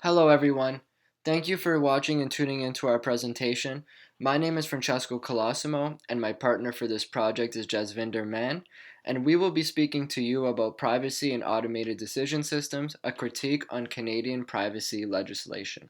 Hello, everyone. Thank you for watching and tuning into our presentation. My name is Francesco Colosimo, and my partner for this project is Jasvinder Mann, and we will be speaking to you about privacy and automated decision systems, a critique on Canadian privacy legislation.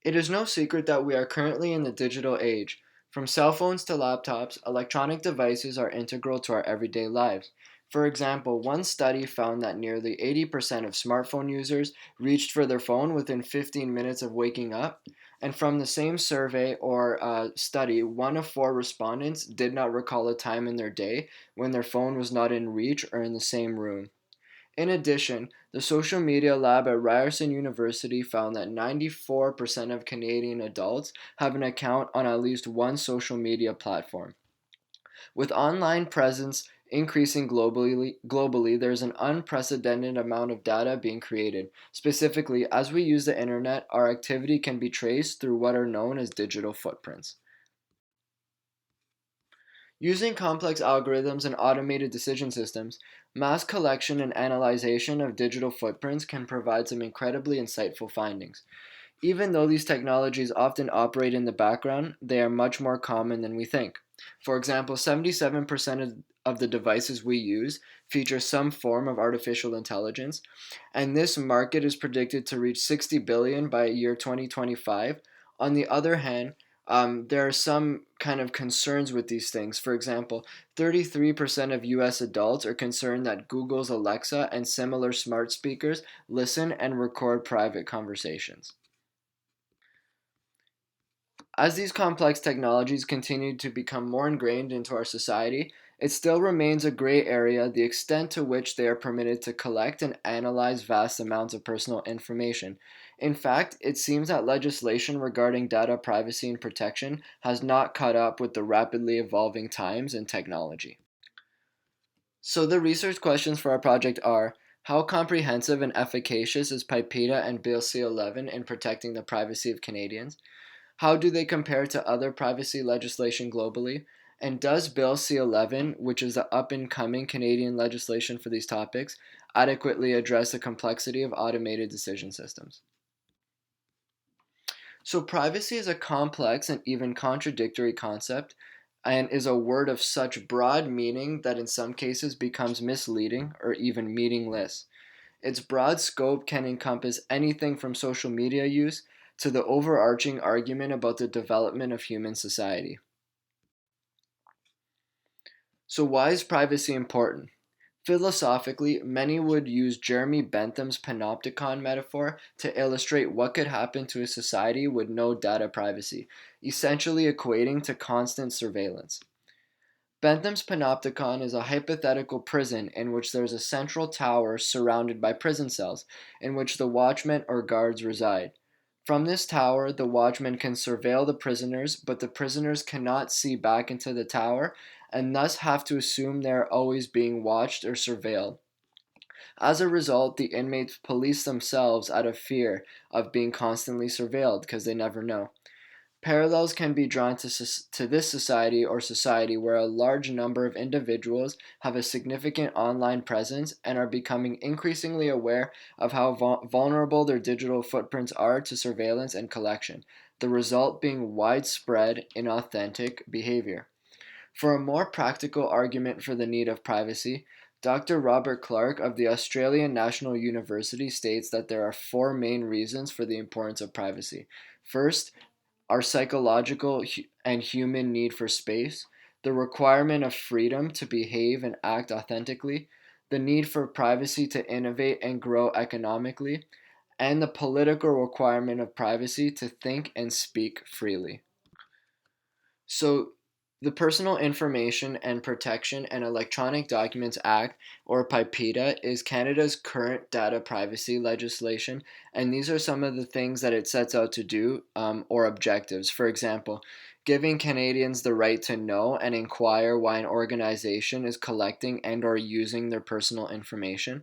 It is no secret that we are currently in the digital age. From cell phones to laptops, electronic devices are integral to our everyday lives. For example, one study found that nearly 80% of smartphone users reached for their phone within 15 minutes of waking up. And from the same survey or study, one of four respondents did not recall a time in their day when their phone was not in reach or in the same room. In addition, the social media lab at Ryerson University found that 94% of Canadian adults have an account on at least one social media platform. With online presence increasing globally, there's an unprecedented amount of data being created. Specifically, as we use the internet, our activity can be traced through what are known as digital footprints. Using complex algorithms and automated decision systems, mass collection and analyzation of digital footprints can provide some incredibly insightful findings. Even though these technologies often operate in the background, they are much more common than we think. For example, 77% of the devices we use feature some form of artificial intelligence, and this market is predicted to reach 60 billion by year 2025. On the other hand, there are some kind of concerns with these things. For example, 33% of US adults are concerned that Google's Alexa and similar smart speakers listen and record private conversations. As these complex technologies continue to become more ingrained into our society, it still remains a gray area the extent to which they are permitted to collect and analyze vast amounts of personal information. In fact, it seems that legislation regarding data privacy and protection has not caught up with the rapidly evolving times and technology. So, the research questions for our project are: how comprehensive and efficacious is PIPEDA and Bill C 11 in protecting the privacy of Canadians? How do they compare to other privacy legislation globally? And does Bill C 11, which is the up and coming Canadian legislation for these topics, adequately address the complexity of automated decision systems? So, privacy is a complex and even contradictory concept and is a word of such broad meaning that in some cases becomes misleading or even meaningless. Its broad scope can encompass anything from social media use to the overarching argument about the development of human society. So, why is privacy important? Philosophically, many would use Jeremy Bentham's panopticon metaphor to illustrate what could happen to a society with no data privacy, essentially equating to constant surveillance. Bentham's panopticon is a hypothetical prison in which there is a central tower surrounded by prison cells, in which the watchmen or guards reside. From this tower, the watchmen can surveil the prisoners, but the prisoners cannot see back into the tower and thus have to assume they are always being watched or surveilled. As a result, the inmates police themselves out of fear of being constantly surveilled because they never know. Parallels can be drawn to this society or society where a large number of individuals have a significant online presence and are becoming increasingly aware of how vulnerable their digital footprints are to surveillance and collection, the result being widespread, inauthentic behavior. For a more practical argument for the need of privacy, Dr. Robert Clark of the Australian National University states that there are four main reasons for the importance of privacy. First, our psychological and human need for space, the requirement of freedom to behave and act authentically, the need for privacy to innovate and grow economically, and the political requirement of privacy to think and speak freely. So, the Personal Information and Protection and Electronic Documents Act, or PIPEDA, is Canada's current data privacy legislation, and these are some of the things that it sets out to do, or objectives. For example, giving Canadians the right to know and inquire why an organization is collecting and or using their personal information,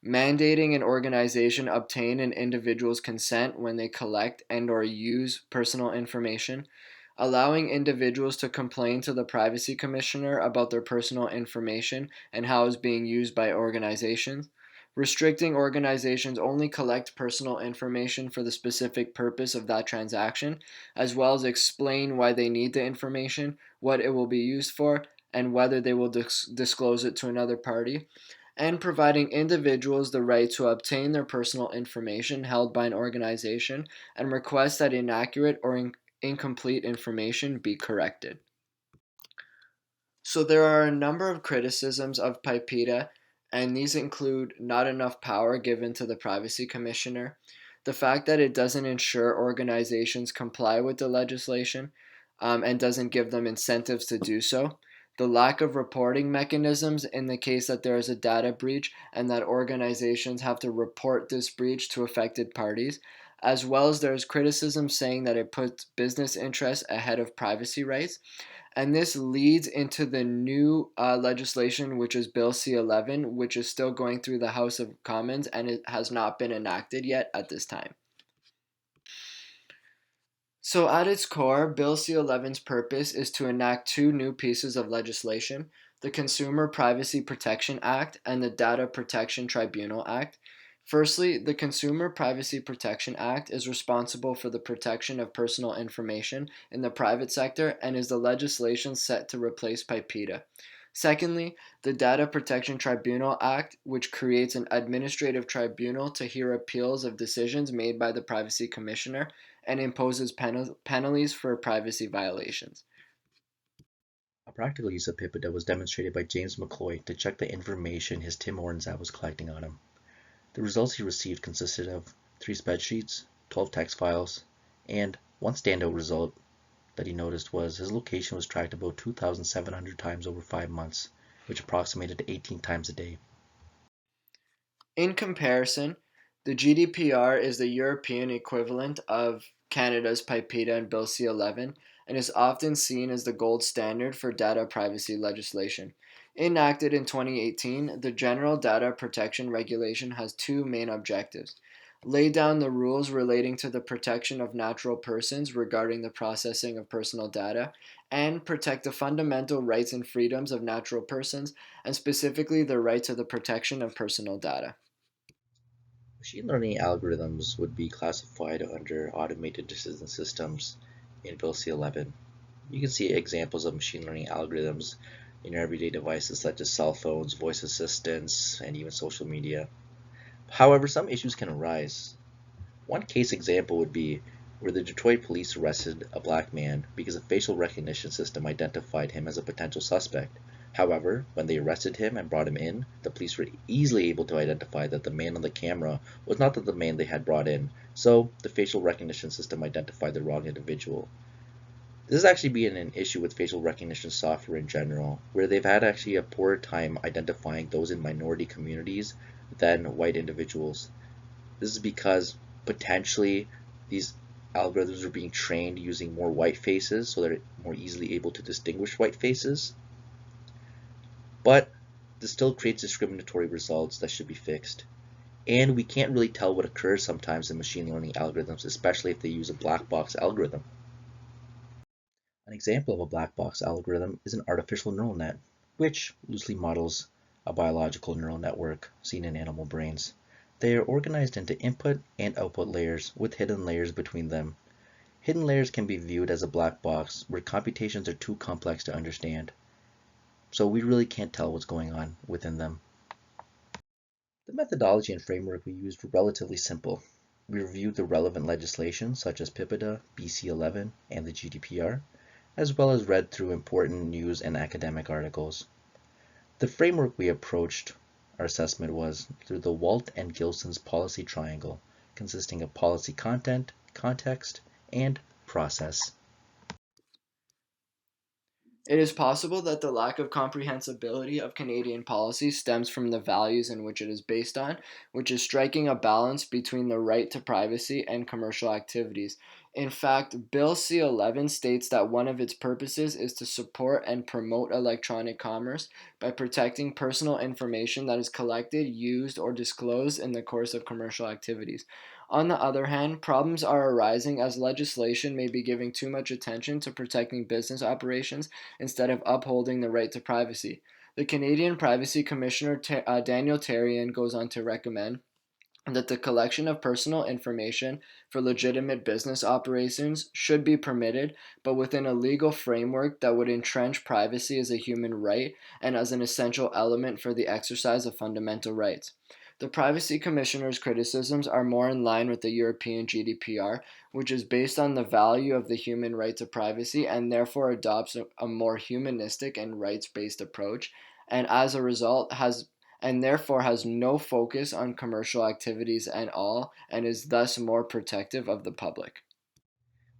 mandating an organization obtain an individual's consent when they collect and or use personal information, allowing individuals to complain to the privacy commissioner about their personal information and how it's being used by organizations, restricting organizations only collect personal information for the specific purpose of that transaction, as well as explain why they need the information, what it will be used for, and whether they will disclose it to another party, and providing individuals the right to obtain their personal information held by an organization and request that inaccurate or incomplete information be corrected. So there are a number of criticisms of PIPEDA, and these include not enough power given to the privacy commissioner, the fact that it doesn't ensure organizations comply with the legislation, and doesn't give them incentives to do so, the lack of reporting mechanisms in the case that there is a data breach and that organizations have to report this breach to affected parties, as well as there's criticism saying that it puts business interests ahead of privacy rights, and this leads into the new legislation, which is Bill C-11, which is still going through the House of Commons and it has not been enacted yet at this time. So, at its core, Bill C-11's purpose is to enact two new pieces of legislation: the Consumer Privacy Protection Act and the Data Protection Tribunal Act. Firstly, the Consumer Privacy Protection Act is responsible for the protection of personal information in the private sector and is the legislation set to replace PIPEDA. Secondly, the Data Protection Tribunal Act, which creates an administrative tribunal to hear appeals of decisions made by the Privacy Commissioner and imposes penalties for privacy violations. A practical use of PIPEDA was demonstrated by James McCloy to check the information his Tim Hortons app was collecting on him. The results he received consisted of 3 spreadsheets, 12 text files, and one standout result that he noticed was his location was tracked about 2,700 times over 5 months, which approximated 18 times a day. In comparison, the GDPR is the European equivalent of Canada's PIPEDA and Bill C-11 and is often seen as the gold standard for data privacy legislation. Enacted in 2018, the General Data Protection Regulation has two main objectives: lay down the rules relating to the protection of natural persons regarding the processing of personal data, and protect the fundamental rights and freedoms of natural persons, and specifically the right to the protection of personal data. Machine learning algorithms would be classified under automated decision systems in Bill C-11. You can see examples of machine learning algorithms in your everyday devices such as cell phones, voice assistants, and even social media. However, some issues can arise. One case example would be where the Detroit police arrested a black man because a facial recognition system identified him as a potential suspect. However, when they arrested him and brought him in, the police were easily able to identify that the man on the camera was not the man they had brought in, so the facial recognition system identified the wrong individual. This has actually been an issue with facial recognition software in general, where they've had actually a poor time identifying those in minority communities than white individuals. This is because potentially these algorithms are being trained using more white faces, so they're more easily able to distinguish white faces. But this still creates discriminatory results that should be fixed. And we can't really tell what occurs sometimes in machine learning algorithms, especially if they use a black box algorithm. An example of a black box algorithm is an artificial neural net, which loosely models a biological neural network seen in animal brains. They are organized into input and output layers with hidden layers between them. Hidden layers can be viewed as a black box where computations are too complex to understand, so we really can't tell what's going on within them. The methodology and framework we used were relatively simple. We reviewed the relevant legislation such as PIPEDA, BC11, and the GDPR, as well as read through important news and academic articles. The framework we approached our assessment was through the Walt and Gilson's policy triangle, consisting of policy content, context, and process. It is possible that the lack of comprehensibility of Canadian policy stems from the values in which it is based on, which is striking a balance between the right to privacy and commercial activities. In fact, Bill C-11 states that one of its purposes is to support and promote electronic commerce by protecting personal information that is collected, used, or disclosed in the course of commercial activities. On the other hand, problems are arising as legislation may be giving too much attention to protecting business operations instead of upholding the right to privacy. The Canadian Privacy Commissioner Daniel Therrien goes on to recommend that the collection of personal information for legitimate business operations should be permitted, but within a legal framework that would entrench privacy as a human right and as an essential element for the exercise of fundamental rights. The Privacy Commissioner's criticisms are more in line with the European GDPR, which is based on the value of the human right to privacy and therefore adopts a more humanistic and rights based approach, and as a result has no focus on commercial activities at all and is thus more protective of the public.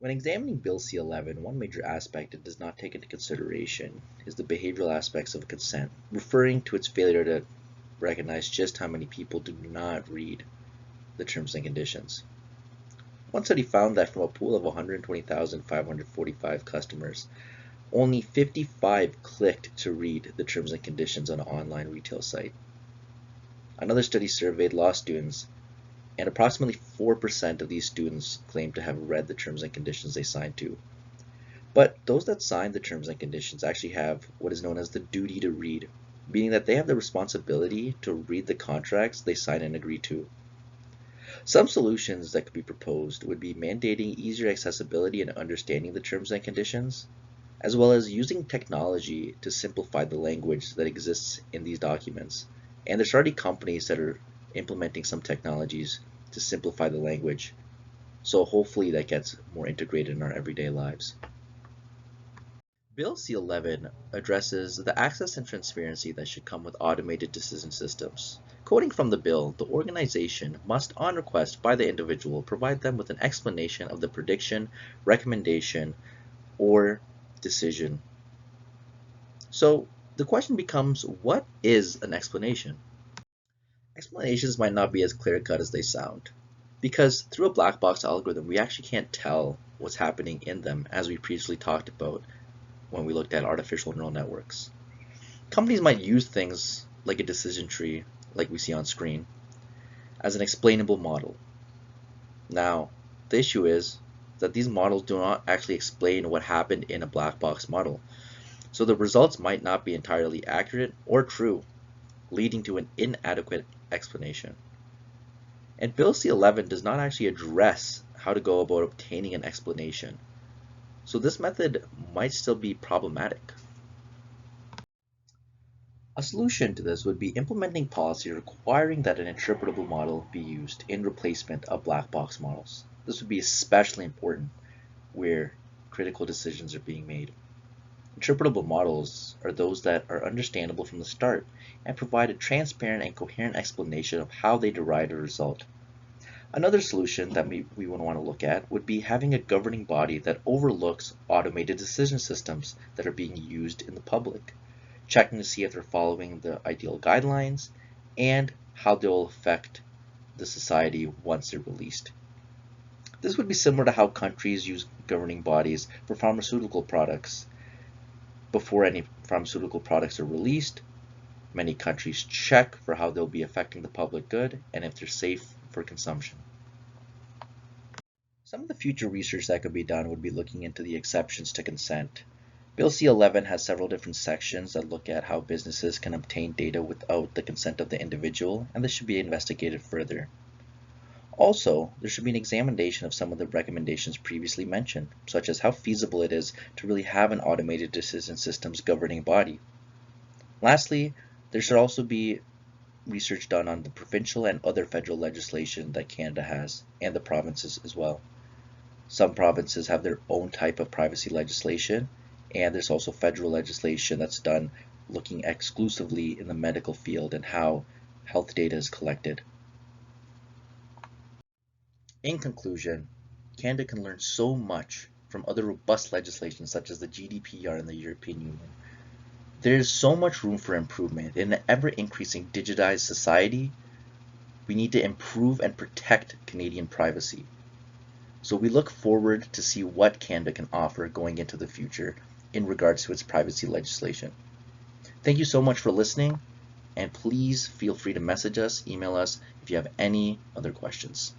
When examining Bill C-11, one major aspect it does not take into consideration is the behavioral aspects of consent, referring to its failure to recognize just how many people do not read the terms and conditions. One study found that from a pool of 120,545 customers, only 55 clicked to read the terms and conditions on an online retail site. Another study surveyed law students, and approximately 4% of these students claimed to have read the terms and conditions they signed to. But those that signed the terms and conditions actually have what is known as the duty to read, meaning that they have the responsibility to read the contracts they sign and agree to. Some solutions that could be proposed would be mandating easier accessibility and understanding the terms and conditions, as well as using technology to simplify the language that exists in these documents. And there's already companies that are implementing some technologies to simplify the language, so hopefully that gets more integrated in our everyday lives. Bill C-11 addresses the access and transparency that should come with automated decision systems. Quoting from the bill, the organization must, on request by the individual, provide them with an explanation of the prediction, recommendation, or decision. So the question becomes, what is an explanation? Explanations might not be as clear-cut as they sound, because through a black box algorithm, we actually can't tell what's happening in them, as we previously talked about when we looked at artificial neural networks. Companies might use things like a decision tree, like we see on screen, as an explainable model. Now, the issue is that these models do not actually explain what happened in a black box model, so the results might not be entirely accurate or true, leading to an inadequate explanation. And Bill C-11 does not actually address how to go about obtaining an explanation, so this method might still be problematic. A solution to this would be implementing policy requiring that an interpretable model be used in replacement of black box models. This would be especially important where critical decisions are being made. Interpretable models are those that are understandable from the start and provide a transparent and coherent explanation of how they derived a result. Another solution that we would want to look at would be having a governing body that overlooks automated decision systems that are being used in the public, checking to see if they're following the ideal guidelines and how they'll affect the society once they're released. This would be similar to how countries use governing bodies for pharmaceutical products. Before any pharmaceutical products are released, many countries check for how they'll be affecting the public good and if they're safe for consumption. Some of the future research that could be done would be looking into the exceptions to consent. Bill C-11 has several different sections that look at how businesses can obtain data without the consent of the individual, and this should be investigated further. Also, there should be an examination of some of the recommendations previously mentioned, such as how feasible it is to really have an automated decision systems governing body. Lastly, there should also be research done on the provincial and other federal legislation that Canada has, and the provinces as well. Some provinces have their own type of privacy legislation, and there's also federal legislation that's done looking exclusively in the medical field and how health data is collected. In conclusion, Canada can learn so much from other robust legislation such as the GDPR in the European Union. There is so much room for improvement. In an ever-increasing digitized society, we need to improve and protect Canadian privacy. So we look forward to see what Canada can offer going into the future in regards to its privacy legislation. Thank you so much for listening, and please feel free to message us, email us if you have any other questions.